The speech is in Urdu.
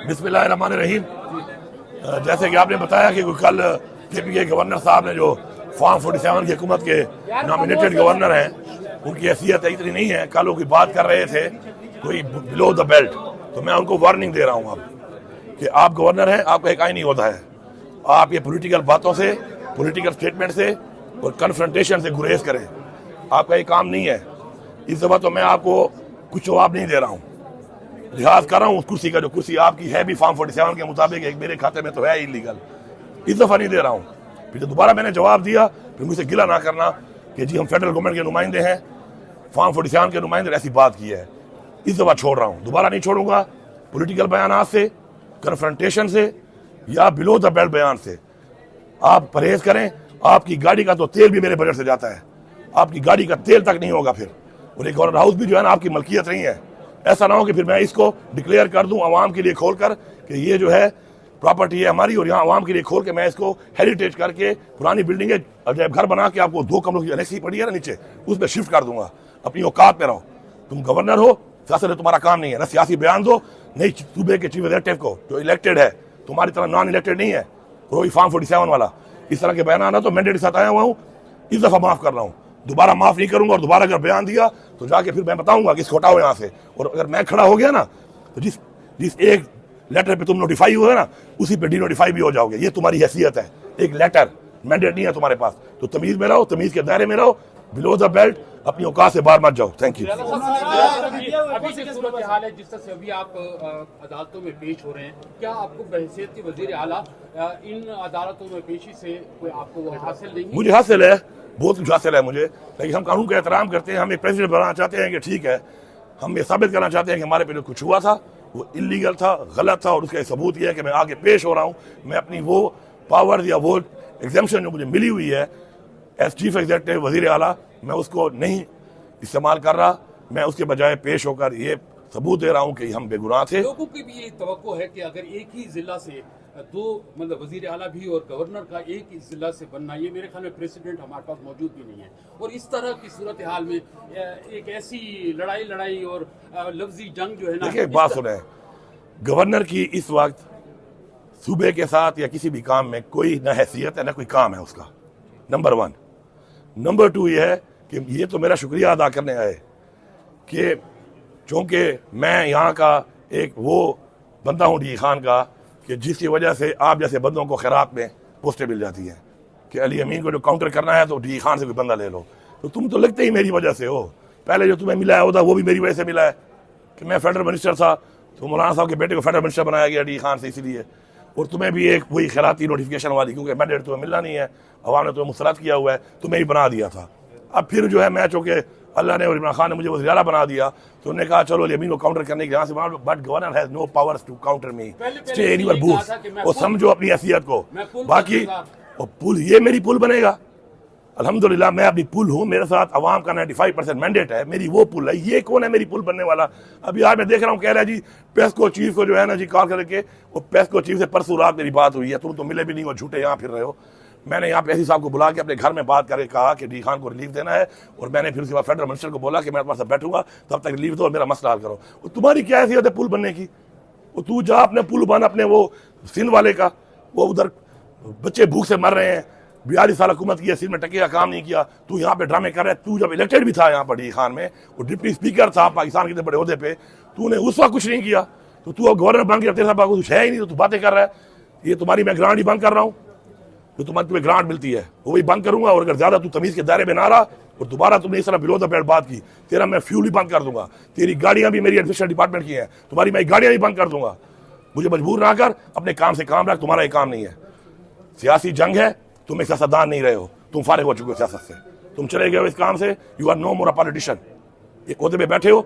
بسم اللہ الرحمن الرحیم۔ جیسے کہ آپ نے بتایا کہ کل کے پی کے گورنر صاحب نے جو فارم 47 کی حکومت کے نامینیٹڈ گورنر ہیں ان کی حیثیت اتنی نہیں ہے، کل وہ کوئی بات کر رہے تھے کوئی بلو دا بیلٹ، تو میں ان کو وارننگ دے رہا ہوں اب کہ آپ گورنر ہیں، آپ کا ایک آئینی عہدہ ہے، آپ یہ پولیٹیکل باتوں سے، پولیٹیکل سٹیٹمنٹ سے اور کنفرنٹیشن سے گریز کریں، آپ کا یہ کام نہیں ہے۔ اس دفعہ تو میں آپ کو کچھ جواب نہیں دے رہا ہوں، لحاظ کر رہا ہوں اس کرسی کا، جو کرسی آپ کی ہے بھی فارم 47 کے مطابق ایک میرے کھاتے میں تو ہے انلیگل، اس دفعہ نہیں دے رہا ہوں۔ پھر دوبارہ میں نے جواب دیا، پھر مجھ سے گلہ نہ کرنا کہ جی ہم فیڈرل گورنمنٹ کے نمائندے ہیں، فارم 47 کے نمائندے ایسی بات کی ہے۔ اس دفعہ چھوڑ رہا ہوں، دوبارہ نہیں چھوڑوں گا۔ پولیٹیکل بیانات سے، کنفرنٹیشن سے یا بلو دا بیلٹ بیان سے آپ پرہیز کریں۔ آپ کی گاڑی کا تو تیل بھی میرے بجٹ سے جاتا ہے، آپ کی گاڑی کا تیل تک نہیں ہوگا پھر، اور ایک گورنر ہاؤس بھی جو ہے نا آپ کی ملکیت نہیں ہے۔ ایسا نہ ہو کہ پھر میں اس کو ڈکلیئر کر دوں عوام کے لیے کھول کر کہ یہ جو ہے پراپرٹی ہے ہماری، اور یہاں عوام کے لیے کھول کے میں اس کو ہیریٹیج کر کے پرانی بلڈنگ ہے عجائب گھر بنا کے آپ کو 2 کمروں کی انیکسی پڑی ہے نا نیچے، اس میں شفٹ کر دوں گا۔ اپنی اوقات پہ رہو، تم گورنر ہو، سیاست تمہارا کام نہیں ہے، نہ سیاسی بیان دو، نہیں صوبے کے چیف ایگزیکٹو کو جو الیکٹڈ ہے، تمہاری طرح نان الیکٹڈ نہیں ہے، وہی فارم 47 والا۔ اس طرح کے بیانات نہ تو مینڈیٹ کے ساتھ آیا ہوا ہوں، اس دفعہ معاف کر رہا ہوں، دوبارہ معاف نہیں کروں گا، اور دوبارہ اگر بیان دیا تو جا کے پھر میں بتاؤں گا کہ اس کو ہٹاؤ یہاں سے۔ اور اگر میں کھڑا ہو گیا نا تو جس ایک لیٹر پہ تم نوٹیفائی ہوئے نا اسی پہ ڈی نوٹیفائی بھی ہو جاؤ گے۔ یہ تمہاری حیثیت ہے، ایک لیٹر مینڈیٹ نہیں ہے تمہارے پاس، تو تمیز میں رہو، تمیز کے دائرے میں رہو، بلو دا بیلٹ، اپنی اوقات سے باہر مت جاؤ۔ Thank you. ابھی سے صورتحال ہے جس طرح سے ابھی آپ عدالتوں میں پیش ہو رہے ہیں، کیا آپ کو بحیثیت کے وزیر اعلیٰ ان عدالتوں میں پیشی سے کوئی آپ کو حاصل نہیں؟ مجھے حاصل ہے، بہت کچھ حاصل ہے مجھے، لیکن ہم قانون کا احترام کرتے ہیں۔ ہم ایک پریزیڈنٹ بنانا چاہتے ہیں کہ ٹھیک ہے، ہم یہ ثابت کرنا چاہتے ہیں کہ ہمارے پہ جو کچھ ہوا تھا وہ انلیگل تھا، غلط تھا، اور اس کا ثبوت یہ ہے کہ میں آگے پیش ہو رہا ہوں۔ میں اپنی وہ پاور یا وہ ایگزیمپشن جو مجھے ملی ہوئی ہے ایز چیف ایگزیکٹو وزیر اعلیٰ، میں اس کو نہیں استعمال کر رہا، میں اس کے بجائے پیش ہو کر یہ ثبوت دے رہا ہوں کہ ہم بے گناہ تھے۔ لوگوں کی بھی یہ توقع ہے کہ اگر ایک ہی ضلع سے مطلب وزیر اعلیٰ بھی اور گورنر کا ایک ہی ضلع سے بننا، یہ میرے خیال میں پریسیڈنٹ ہمارے پاس موجود بھی نہیں ہے، اور اس طرح کی صورتحال میں ایک ایسی لڑائی اور لفظی جنگ جو ہے نا۔ دیکھیں ایک بات سنیں، گورنر کی اس وقت صوبے کے ساتھ یا کسی بھی کام میں کوئی نہ حیثیت ہے نہ کوئی کام ہے اس کا، نمبر 1۔ نمبر 2 یہ ہے کہ یہ تو میرا شکریہ ادا کرنے آئے کہ چونکہ میں یہاں کا ایک وہ بندہ ہوں ڈی خان کا کہ جس کی وجہ سے آپ جیسے بندوں کو خیرات میں پوسٹیں مل جاتی ہیں کہ علی امین کو جو کاؤنٹر کرنا ہے تو ڈی خان سے کوئی بندہ لے لو، تو تم تو لگتے ہی میری وجہ سے ہو۔ پہلے جو تمہیں ملا ہے عہدہ وہ بھی میری وجہ سے ملا ہے کہ میں فیڈرل منسٹر تھا، تو مولانا صاحب کے بیٹے کو فیڈرل منسٹر بنایا گیا ڈی خان سے، اسی لیے، اور تمہیں بھی ایک وہی خیراتی نوٹیفیکیشن والی، کیونکہ مینڈیٹ تمہیں ملنا نہیں ہے، عوام نے تمہیں مسرت کیا ہوا ہے، تمہیں ہی بنا دیا تھا۔ اب پھر جو ہے میں چونکہ اللہ نے اور عمران خان نے مجھے وزیر اعلیٰ بنا دیا تو انہوں نے کہا چلو یمین کو کاؤنٹر کرنے کے یہاں سے بنا، but governor has no powers to counter me, stay in your booth, اور سمجھو اپنی حیثیت کو۔ باقی پل یہ میری پل بنے گا، الحمدللہ میں اپنی پل ہوں، میرے ساتھ عوام کا 95% مینڈیٹ ہے، میری وہ پل ہے۔ یہ کون ہے میری پل بننے والا؟ ابھی آج میں دیکھ رہا ہوں کہہ رہا ہے جی پیسکو چیف کو جو ہے نا جی کال کر کے، وہ پیسکو چیف سے پرسوں رات میری بات ہوئی ہے، تم تو ملے بھی نہیں ہو، جھوٹے یہاں پھر رہے ہو۔ میں نے یہاں پہ ایسی صاحب کو بلا کے اپنے گھر میں بات کر کے کہا کہ ڈی خان کو ریلیف دینا ہے، اور میں نے پھر اس کے بعد فیڈرل منسٹر کو بولا کہ میں تمہارے ساتھ بیٹھوں گا، تب تک ریلیف دو اور میرا مسئلہ حل کرو۔ تمہاری کیا حیثیت ہے پل بننے کی؟ وہ تو جا اپنے پل بن اپنے وہ سندھ والے کا، وہ ادھر بچے بھوک سے مر رہے ہیں، 42 سال حکومت کی ہے، سندھ میں ٹکے کا کام نہیں کیا، تو یہاں پہ ڈرامے کر رہا ہے۔ تو جب الیکٹڈ بھی تھا یہاں پر ڈی خان میں، وہ ڈپٹی اسپیکر تھا پاکستان کے اتنے بڑے عہدے پہ، تو نے اس وقت کچھ نہیں کیا، تو اب گورنر بن کے تیرے ساتھ کچھ ہے ہی نہیں، تو باتیں کر رہا ہے۔ یہ تمہاری میں گرانٹ ہی بند کر رہا ہوں، جو تمہیں گرانٹ ملتی ہے وہ بھی بند کروں گا، اور اگر زیادہ تو تمیز کے دائرے میں نہ رہا اور دوبارہ تم نے اس طرح بلو دا بیلٹ بات کی، تیرا میں فیول ہی بند کر دوں گا، تیری گاڑیاں بھی میری ایڈمنسٹریشن ڈپارٹمنٹ کی ہیں، تمہاری میں گاڑیاں بھی بند کر دوں گا۔ مجھے مجبور نہ کر، اپنے کام سے کام رکھ، تمہارا یہ کام نہیں ہے۔ سیاسی جنگ ہے، تم ایک سیاستدان نہیں رہے ہو، تم فارغ ہو چکے ہو سیاست سے، تم چلے گئے ہو اس کام سے، you are no more a politician, ایک عہدے پہ بیٹھے ہو۔